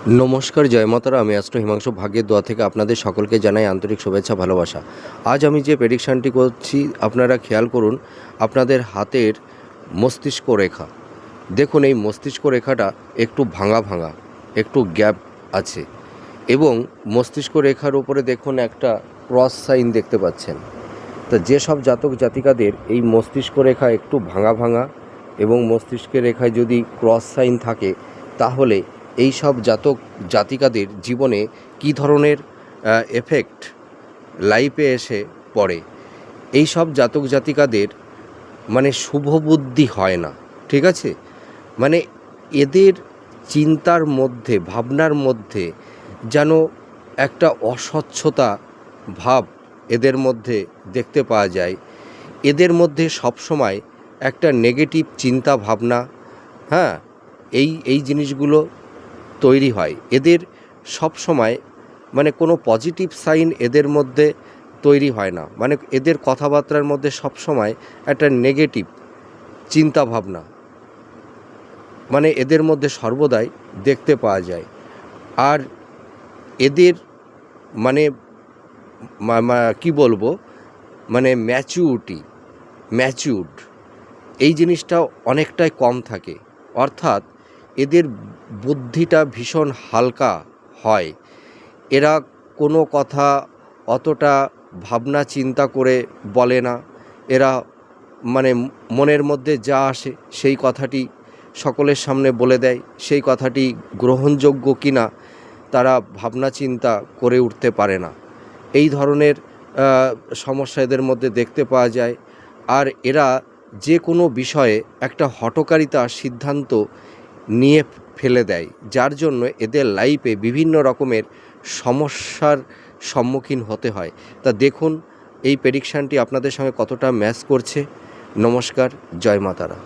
নমস্কার, জয় মাতারা। আমি অ্যাস্ট্রো হিমাংশু ভাগ্যের দোয়া থেকে আপনাদের সকলকে জানাই আন্তরিক শুভেচ্ছা, ভালোবাসা। আজ আমি যে প্রেডিকশানটি করছি আপনারা খেয়াল করুন আপনাদের হাতের মস্তিষ্ক রেখা। দেখুন এই মস্তিষ্ক রেখাটা একটু ভাঙা ভাঙা, একটু গ্যাপ আছে এবং মস্তিষ্ক রেখার উপরে দেখুন একটা ক্রস সাইন দেখতে পাচ্ছেন। তা যেসব জাতক জাতিকাদের এই মস্তিষ্ক রেখা একটু ভাঙা ভাঙা এবং মস্তিষ্কের রেখায় যদি ক্রস সাইন থাকে, তাহলে এই সব জাতক জাতিকাদের জীবনে কী ধরনের এফেক্ট লাইফে এসে পড়ে। এই সব জাতক জাতিকাদের মানে শুভ বুদ্ধি হয় না, ঠিক আছে? মানে এদের চিন্তার মধ্যে, ভাবনার মধ্যে যেন একটা অস্বচ্ছতা ভাব এদের মধ্যে দেখতে পাওয়া যায়। এদের মধ্যে সবসময় একটা নেগেটিভ চিন্তা ভাবনা, হ্যাঁ, এই জিনিসগুলো তৈরি হয়। এদের সব সময় মানে কোনো পজিটিভ সাইন এদের মধ্যে তৈরি হয় না। মানে এদের কথাবার্তার মধ্যে সব সময় একটা নেগেটিভ চিন্তা ভাবনা মানে এদের মধ্যে সর্বদাই দেখতে পাওয়া যায়। আর এদের মানে কি বলবো, মানে ম্যাচিউরড এই জিনিসটা অনেকটাই কম থাকে। অর্থাৎ এদের বুদ্ধিটা ভীষণ হালকা হয়। এরা কোনো কথা অতটা ভাবনা চিন্তা করে বলে না। এরা মানে মনের মধ্যে যা আসে সেই কথাটি সকলের সামনে বলে দেয়। সেই কথাটি গ্রহণযোগ্য কিনা তারা ভাবনা চিন্তা করে উঠতে পারে না। এই ধরনের সমস্যা এদের মধ্যে দেখতে পাওয়া যায়। আর এরা যে কোনো বিষয়ে একটা হঠকারিতা সিদ্ধান্ত নিয়ে ফেলে দেয়, যার জন্য এদের লাইফে বিভিন্ন রকমের সমস্যার সম্মুখীন হতে হয়। তা দেখুন এই প্রেডিকশানটি আপনাদের সঙ্গে কতটা ম্যাচ করছে। নমস্কার, জয় মাতারা।